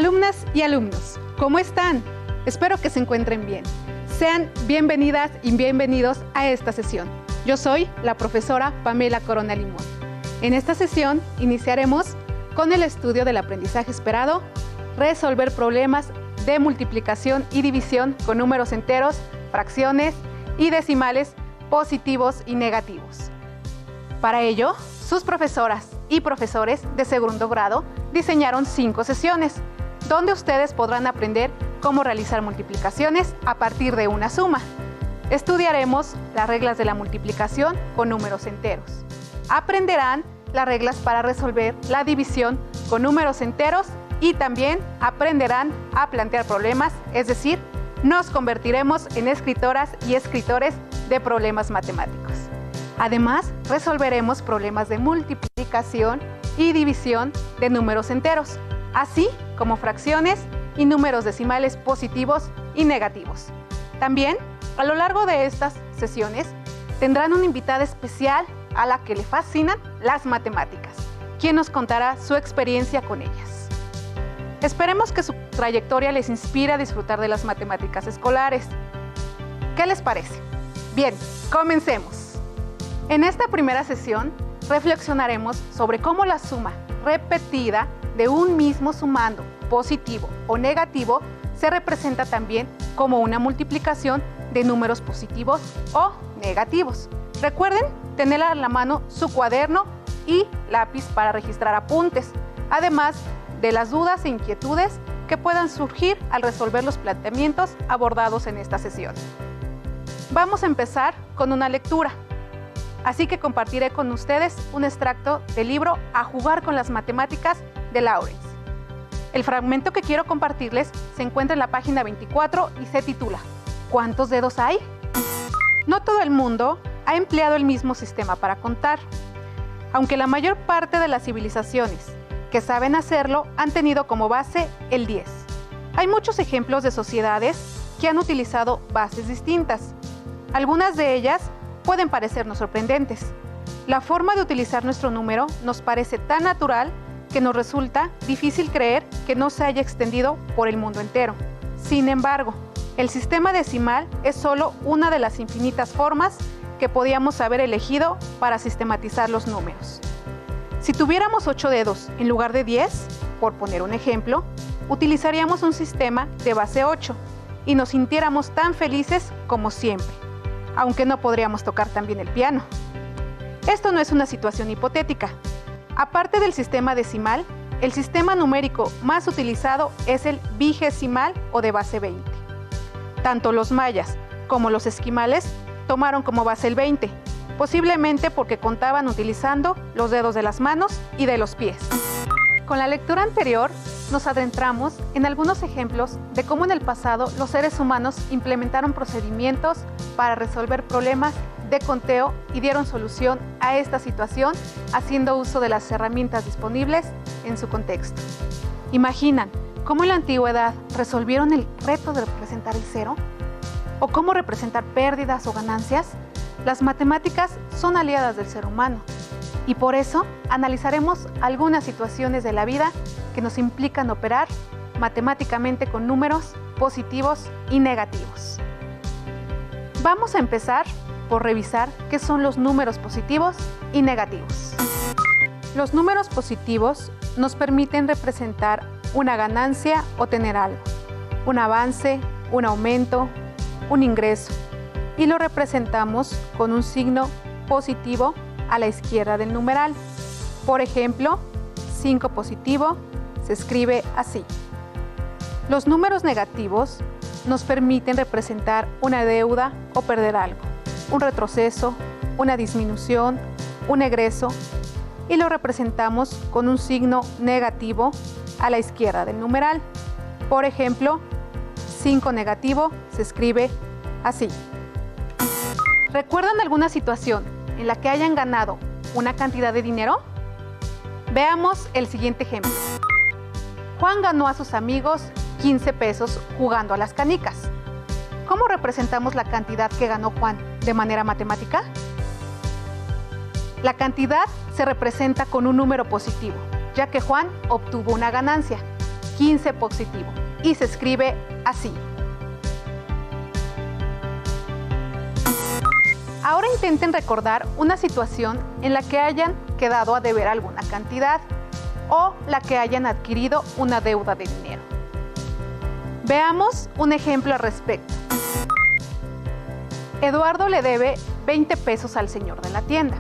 Alumnas y alumnos, ¿cómo están? Espero que se encuentren bien. Sean bienvenidas y bienvenidos a esta sesión. Yo soy la profesora Pamela Corona Limón. En esta sesión iniciaremos con el estudio del aprendizaje esperado, resolver problemas de multiplicación y división con números enteros, fracciones y decimales positivos y negativos. Para ello, sus profesoras y profesores de segundo grado diseñaron 5 sesiones, donde ustedes podrán aprender cómo realizar multiplicaciones a partir de una suma. Estudiaremos las reglas de la multiplicación con números enteros. Aprenderán las reglas para resolver la división con números enteros y también aprenderán a plantear problemas, es decir, nos convertiremos en escritoras y escritores de problemas matemáticos. Además, resolveremos problemas de multiplicación y división de números enteros, así como fracciones y números decimales positivos y negativos. También, a lo largo de estas sesiones, tendrán una invitada especial a la que le fascinan las matemáticas, quien nos contará su experiencia con ellas. Esperemos que su trayectoria les inspire a disfrutar de las matemáticas escolares. ¿Qué les parece? Bien, comencemos. En esta primera sesión, reflexionaremos sobre cómo la suma repetida de un mismo sumando positivo o negativo se representa también como una multiplicación de números positivos o negativos. Recuerden tener a la mano su cuaderno y lápiz para registrar apuntes, además de las dudas e inquietudes que puedan surgir al resolver los planteamientos abordados en esta sesión. Vamos a empezar con una lectura, así que compartiré con ustedes un extracto del libro A jugar con las matemáticas de Lawrence. El fragmento que quiero compartirles se encuentra en la página 24 y se titula ¿Cuántos dedos hay? No todo el mundo ha empleado el mismo sistema para contar, aunque la mayor parte de las civilizaciones que saben hacerlo han tenido como base el 10. Hay muchos ejemplos de sociedades que han utilizado bases distintas. Algunas de ellas pueden parecernos sorprendentes. La forma de utilizar nuestro número nos parece tan natural que nos resulta difícil creer que no se haya extendido por el mundo entero. Sin embargo, el sistema decimal es solo una de las infinitas formas que podíamos haber elegido para sistematizar los números. Si tuviéramos 8 dedos en lugar de 10, por poner un ejemplo, utilizaríamos un sistema de base 8 y nos sintiéramos tan felices como siempre, aunque no podríamos tocar tan bien el piano. Esto no es una situación hipotética. Aparte del sistema decimal, el sistema numérico más utilizado es el vigesimal o de base 20. Tanto los mayas como los esquimales tomaron como base el 20, posiblemente porque contaban utilizando los dedos de las manos y de los pies. Con la lectura anterior, nos adentramos en algunos ejemplos de cómo en el pasado los seres humanos implementaron procedimientos para resolver problemas de conteo y dieron solución a esta situación haciendo uso de las herramientas disponibles en su contexto. ¿Imaginan cómo en la antigüedad resolvieron el reto de representar el cero? ¿O cómo representar pérdidas o ganancias? Las matemáticas son aliadas del ser humano y por eso analizaremos algunas situaciones de la vida que nos implican operar matemáticamente con números positivos y negativos. Vamos a empezar por revisar qué son los números positivos y negativos. Los números positivos nos permiten representar una ganancia o tener algo, un avance, un aumento, un ingreso, y lo representamos con un signo positivo a la izquierda del numeral. Por ejemplo, 5 positivo se escribe así. Los números negativos nos permiten representar una deuda o perder algo, un retroceso, una disminución, un egreso, y lo representamos con un signo negativo a la izquierda del numeral. Por ejemplo, 5 negativo se escribe así. ¿Recuerdan alguna situación en la que hayan ganado una cantidad de dinero? Veamos el siguiente ejemplo. Juan ganó a sus amigos 15 pesos jugando a las canicas. ¿Cómo representamos la cantidad que ganó Juan de manera matemática? La cantidad se representa con un número positivo, ya que Juan obtuvo una ganancia. 15 positivo y se escribe así. Ahora intenten recordar una situación en la que hayan quedado a deber alguna cantidad o la que hayan adquirido una deuda de dinero. Veamos un ejemplo al respecto. Eduardo le debe 20 pesos al señor de la tienda.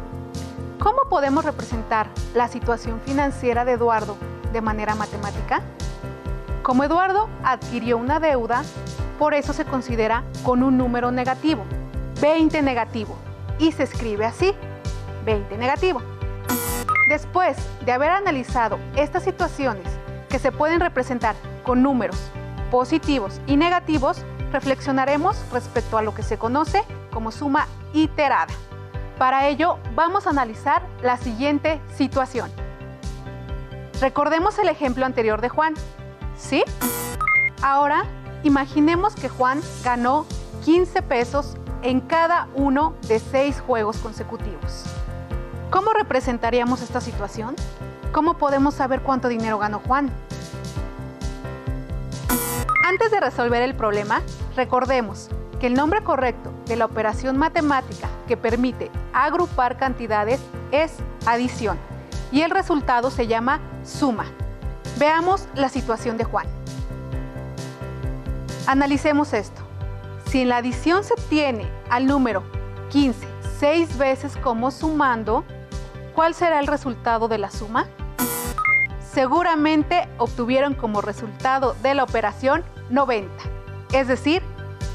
¿Cómo podemos representar la situación financiera de Eduardo de manera matemática? Como Eduardo adquirió una deuda, por eso se considera con un número negativo, 20 negativo, y se escribe así, 20 negativo. Después de haber analizado estas situaciones que se pueden representar con números positivos y negativos, reflexionaremos respecto a lo que se conoce como suma iterada. Para ello, vamos a analizar la siguiente situación. Recordemos el ejemplo anterior de Juan, ¿sí? Ahora, imaginemos que Juan ganó 15 pesos en cada uno de 6 juegos consecutivos. ¿Cómo representaríamos esta situación? ¿Cómo podemos saber cuánto dinero ganó Juan? Antes de resolver el problema, recordemos que el nombre correcto de la operación matemática que permite agrupar cantidades es adición y el resultado se llama suma. Veamos la situación de Juan. Analicemos esto. Si en la adición se tiene al número 15 6 veces como sumando, ¿cuál será el resultado de la suma? Seguramente obtuvieron como resultado de la operación 90, es decir,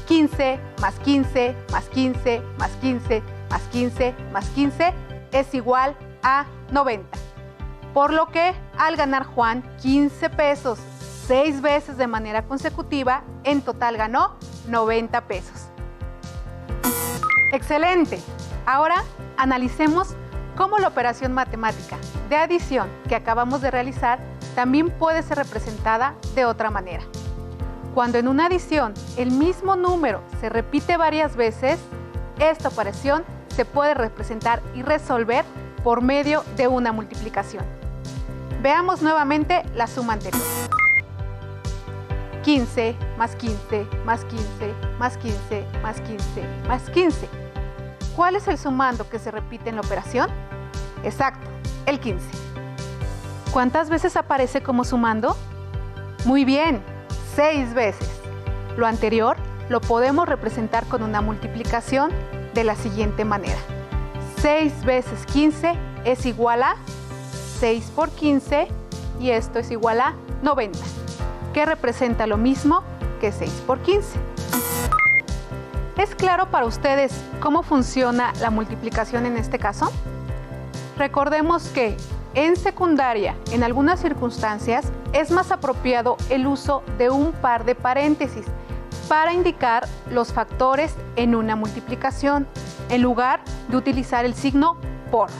15 más 15 más 15 más 15 más 15 más 15 es igual a 90. Por lo que al ganar Juan 15 pesos 6 veces de manera consecutiva, en total ganó 90 pesos. ¡Excelente! Ahora analicemos cómo la operación matemática de adición que acabamos de realizar también puede ser representada de otra manera. Cuando en una adición el mismo número se repite varias veces, esta operación se puede representar y resolver por medio de una multiplicación. Veamos nuevamente la suma anterior. 15 más 15 más 15 más 15 más 15 más 15. ¿Cuál es el sumando que se repite en la operación? Exacto, el 15. ¿Cuántas veces aparece como sumando? Muy bien, 6 veces. Lo anterior lo podemos representar con una multiplicación de la siguiente manera. 6 veces 15 es igual a 6 por 15 y esto es igual a 90, que representa lo mismo que 6 por 15. ¿Es claro para ustedes cómo funciona la multiplicación en este caso? Recordemos que en secundaria, en algunas circunstancias, es más apropiado el uso de un par de paréntesis para indicar los factores en una multiplicación, en lugar de utilizar el signo por.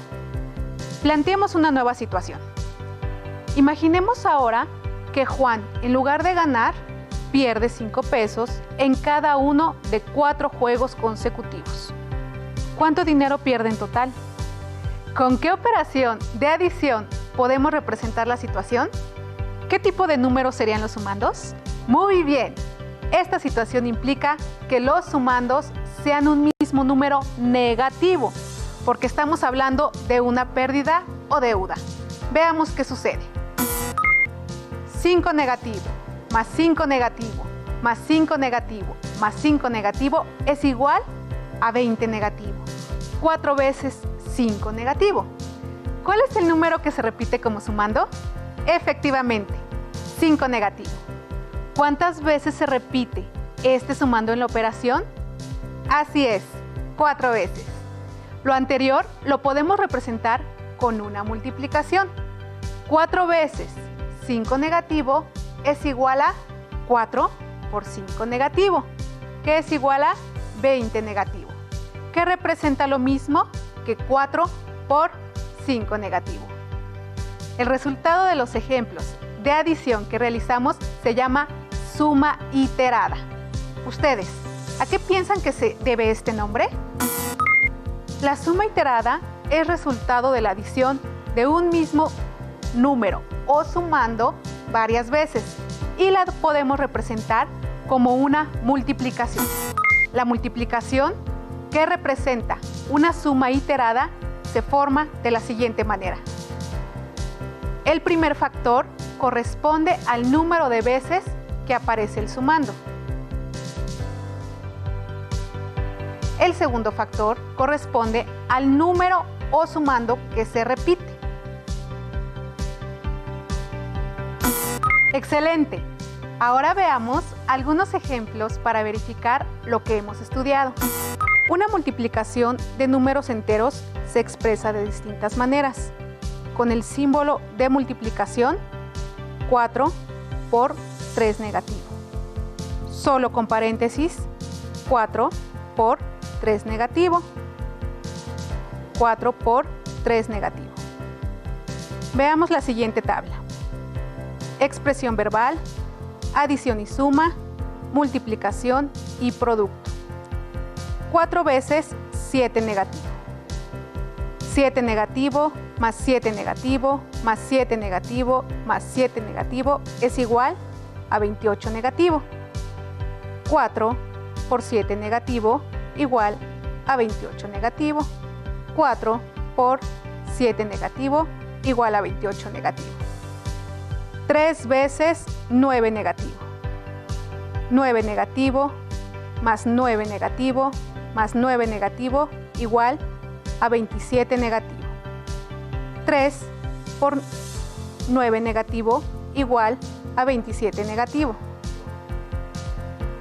Planteemos una nueva situación. Imaginemos ahora que Juan, en lugar de ganar, pierde 5 pesos en cada uno de 4 juegos consecutivos. ¿Cuánto dinero pierde en total? ¿Con qué operación de adición podemos representar la situación? ¿Qué tipo de números serían los sumandos? Muy bien, esta situación implica que los sumandos sean un mismo número negativo, porque estamos hablando de una pérdida o deuda. Veamos qué sucede. 5 negativo más 5 negativo más 5 negativo más 5 negativo es igual a 20 negativo. 4 veces 5 negativo. ¿Cuál es el número que se repite como sumando? Efectivamente, 5 negativo. ¿Cuántas veces se repite este sumando en la operación? Así es, 4 veces. Lo anterior lo podemos representar con una multiplicación. 4 veces 5 negativo es igual a 4 por 5 negativo, que es igual a 20 negativo, que representa lo mismo que 4 por 5 negativo. El resultado de los ejemplos de adición que realizamos se llama suma iterada. ¿Ustedes a qué piensan que se debe este nombre? La suma iterada es resultado de la adición de un mismo número o sumando varias veces y la podemos representar como una multiplicación. La multiplicación, que representa una suma iterada, se forma de la siguiente manera. El primer factor corresponde al número de veces que aparece el sumando. El segundo factor corresponde al número o sumando que se repite. ¡Excelente! Ahora veamos algunos ejemplos para verificar lo que hemos estudiado. Una multiplicación de números enteros se expresa de distintas maneras. Con el símbolo de multiplicación, 4 por 3 negativo. Solo con paréntesis, 4 por 3 negativo. 4 por 3 negativo. Veamos la siguiente tabla. Expresión verbal, adición y suma, multiplicación y producto. 4 veces 7 negativo. 7 negativo más 7 negativo más 7 negativo más 7 negativo es igual a 28 negativo. 4 por 7 negativo igual a 28 negativo. 4 por 7 negativo igual a 28 negativo. 3 veces 9 negativo. 9 negativo más 9 negativo más 9 negativo igual a 27 negativo. 3 por 9 negativo igual a 27 negativo.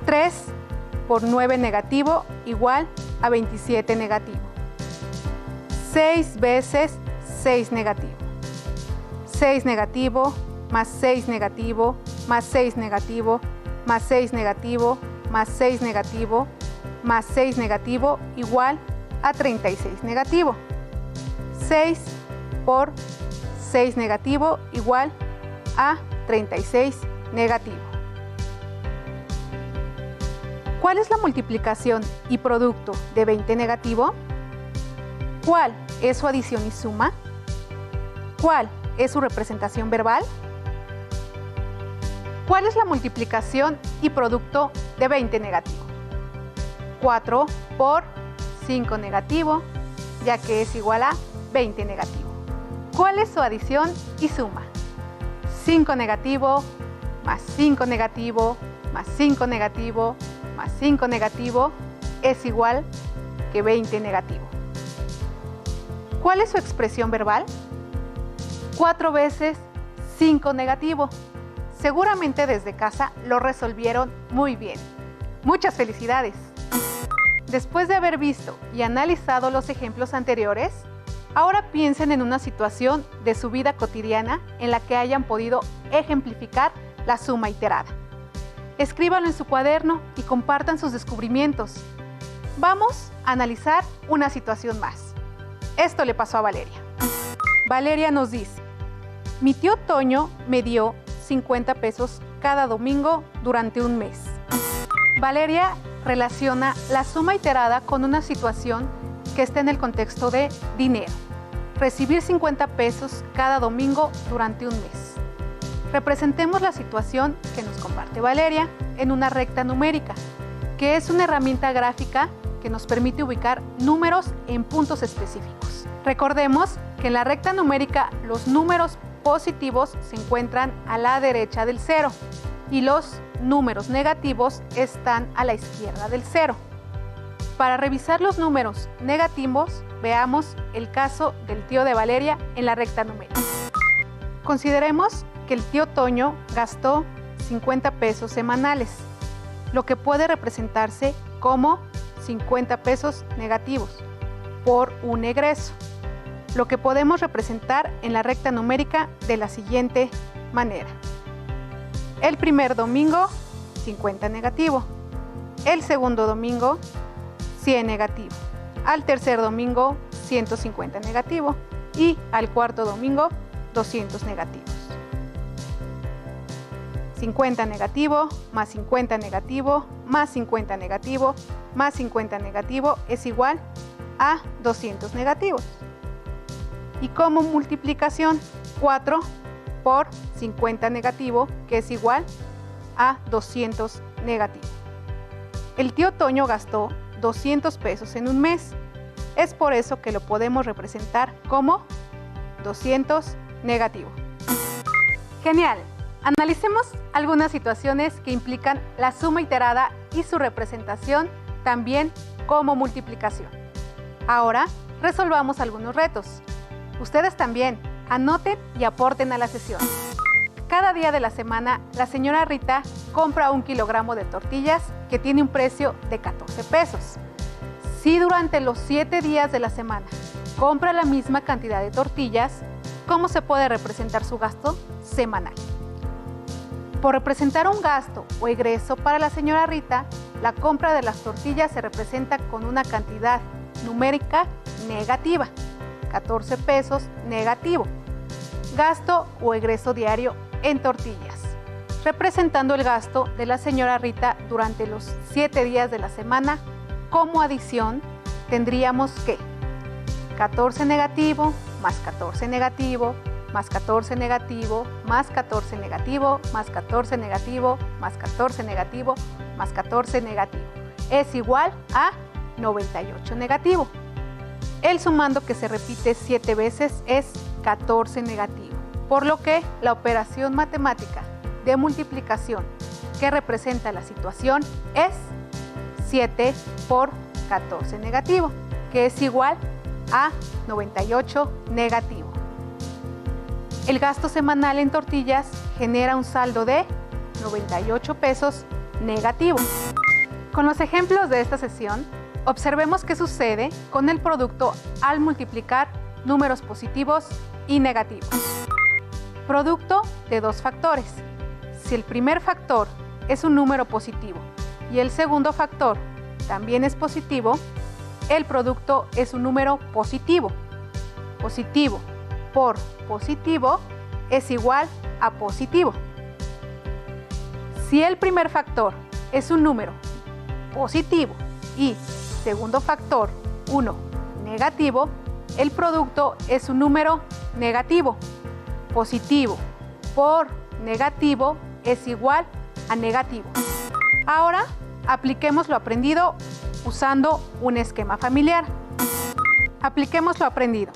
3 por 9 negativo igual a 27 negativo. 6 veces 6 negativo. 6 negativo más 6 negativo más 6 negativo más 6 negativo más 6 negativo más 6 negativo igual a 36 negativo. 6 por 6 negativo igual a 36 negativo. ¿Cuál es la multiplicación y producto de 20 negativo? ¿Cuál es su adición y suma? ¿Cuál es su representación verbal? ¿Cuál es la multiplicación y producto de 20 negativo? 4 por 5 negativo, ya que es igual a 20 negativo. ¿Cuál es su adición y suma? 5 negativo más 5 negativo más 5 negativo más 5 negativo es igual que 20 negativo. ¿Cuál es su expresión verbal? 4 veces 5 negativo. Seguramente desde casa lo resolvieron muy bien. ¡Muchas felicidades! Después de haber visto y analizado los ejemplos anteriores, ahora piensen en una situación de su vida cotidiana en la que hayan podido ejemplificar la suma iterada. Escríbanlo en su cuaderno y compartan sus descubrimientos. Vamos a analizar una situación más. Esto le pasó a Valeria. Valeria nos dice: mi tío Toño me dio 50 pesos cada domingo durante un mes. Valeria relaciona la suma iterada con una situación que está en el contexto de dinero. Recibir 50 pesos cada domingo durante un mes. Representemos la situación que nos comparte Valeria en una recta numérica, que es una herramienta gráfica que nos permite ubicar números en puntos específicos. Recordemos que en la recta numérica los números positivos se encuentran a la derecha del cero y los números negativos están a la izquierda del cero. Para revisar los números negativos, veamos el caso del tío de Valeria en la recta numérica. Consideremos que el tío Toño gastó 50 pesos semanales, lo que puede representarse como 50 pesos negativos por un egreso, lo que podemos representar en la recta numérica de la siguiente manera. El primer domingo, 50 negativo. El segundo domingo, 100 negativo. Al tercer domingo, 150 negativo. Y al cuarto domingo, 200 negativos. 50 negativo, más 50 negativo, más 50 negativo, más 50 negativo es igual a 200 negativos. Y como multiplicación, 4 por 50 negativo, que es igual a 200 negativo. El tío Toño gastó 200 pesos en un mes. Es por eso que lo podemos representar como 200 negativo. Genial. Analicemos algunas situaciones que implican la suma iterada y su representación también como multiplicación. Ahora resolvamos algunos retos. Ustedes también anoten y aporten a la sesión. Cada día de la semana, la señora Rita compra 1 kilogramo de tortillas que tiene un precio de 14 pesos. Si durante los 7 días de la semana compra la misma cantidad de tortillas, ¿cómo se puede representar su gasto semanal? Por representar un gasto o egreso para la señora Rita, la compra de las tortillas se representa con una cantidad numérica negativa, 14 pesos negativo. Gasto o egreso diario en tortillas, representando el gasto de la señora Rita durante los 7 días de la semana. Como adición, tendríamos que 14 negativo, más 14 negativo, más 14 negativo, más 14 negativo, más 14 negativo, más 14 negativo, más 14 negativo. Es igual a 98 negativo. El sumando que se repite 7 veces es 14 negativo, por lo que la operación matemática de multiplicación que representa la situación es 7 por 14 negativo, que es igual a 98 negativo. El gasto semanal en tortillas genera un saldo de 98 pesos negativo. Con los ejemplos de esta sesión, observemos qué sucede con el producto al multiplicar números positivos y negativos. Producto de 2 factores. Si el primer factor es un número positivo y el segundo factor también es positivo, el producto es un número positivo. Positivo por positivo es igual a positivo. Si el primer factor es un número positivo y segundo factor 1 negativo, el producto es un número negativo. Positivo por negativo es igual a negativo. Ahora apliquemos lo aprendido usando un esquema familiar. Apliquemos lo aprendido.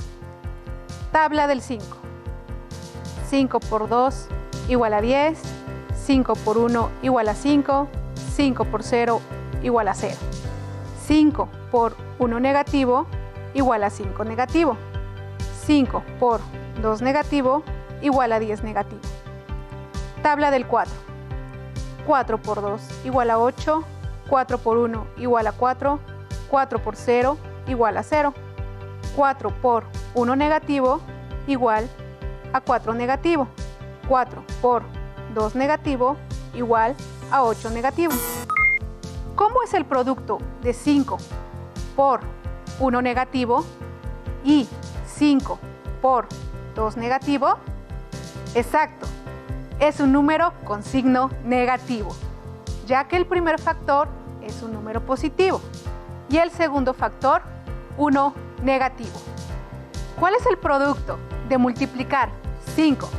Tabla del 5. 5 por 2 igual a 10, 5 por 1 igual a 5, 5 por 0 igual a 0. 5 por 1 negativo igual a 5 negativo. 5 por 2 negativo igual a 10 negativo. Tabla del 4. 4 por 2 igual a 8, 4 por 1 igual a 4, 4 por 0 igual a 0. 4 por 1 negativo igual a 4 negativo. 4 por 2 negativo igual a 8 negativo. ¿Cómo es el producto de 5 por 1 negativo y 5 por 2 negativo? Exacto, es un número con signo negativo, ya que el primer factor es un número positivo y el segundo factor 1 negativo. ¿Cuál es el producto de multiplicar 5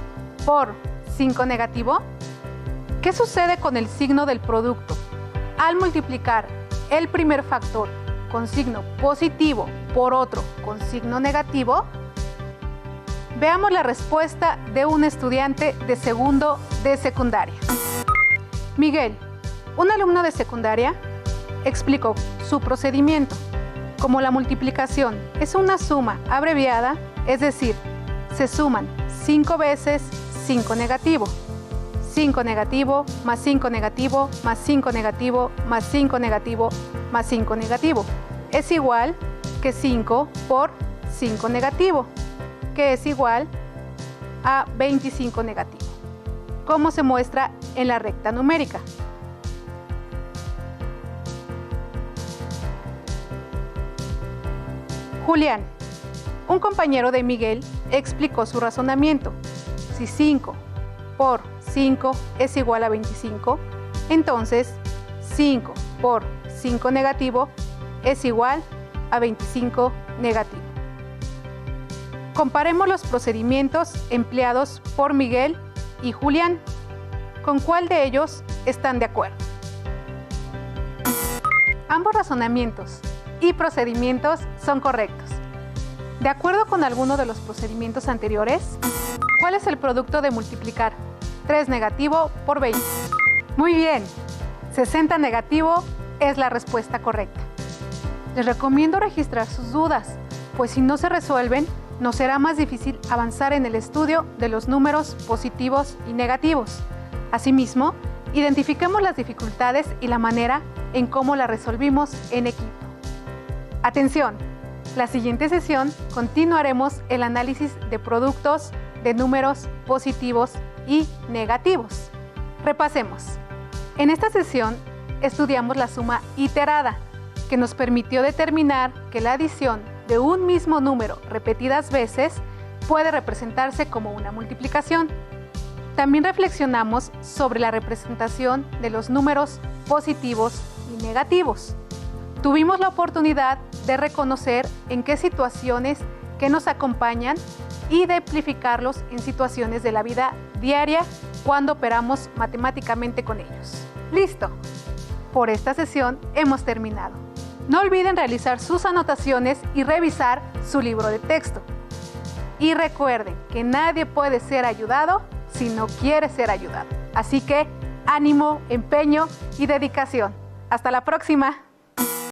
por 5 negativo? ¿Qué sucede con el signo del producto al multiplicar el primer factor con signo positivo por otro con signo negativo? Veamos la respuesta de un estudiante de segundo de secundaria. Miguel, un alumno de secundaria, explicó su procedimiento. Como la multiplicación es una suma abreviada, es decir, se suman 5 veces 5 negativo. 5 negativo, más 5 negativo, más 5 negativo, más 5 negativo, más 5 negativo. Es igual que 5 por 5 negativo, que es igual a 25 negativo, como se muestra en la recta numérica. Julián, un compañero de Miguel, explicó su razonamiento. Si 5 por 5 es igual a 25, entonces 5 por 5 negativo es igual a 25 negativo. Comparemos los procedimientos empleados por Miguel y Julián. ¿Con cuál de ellos están de acuerdo? Ambos razonamientos y procedimientos son correctos. De acuerdo con alguno de los procedimientos anteriores, ¿cuál es el producto de multiplicar 3 negativo por 20? Muy bien, 60 negativo es la respuesta correcta. Les recomiendo registrar sus dudas, pues si no se resuelven, nos será más difícil avanzar en el estudio de los números positivos y negativos. Asimismo, identifiquemos las dificultades y la manera en cómo las resolvimos en equipo. Atención, la siguiente sesión continuaremos el análisis de productos de números positivos y negativos. Repasemos. En esta sesión estudiamos la suma iterada, que nos permitió determinar que la adición de un mismo número repetidas veces puede representarse como una multiplicación. También reflexionamos sobre la representación de los números positivos y negativos. Tuvimos la oportunidad de reconocer en qué situaciones que nos acompañan y de amplificarlos en situaciones de la vida diaria cuando operamos matemáticamente con ellos. ¡Listo! Por esta sesión hemos terminado. No olviden realizar sus anotaciones y revisar su libro de texto. Y recuerden que nadie puede ser ayudado si no quiere ser ayudado. Así que ánimo, empeño y dedicación. ¡Hasta la próxima!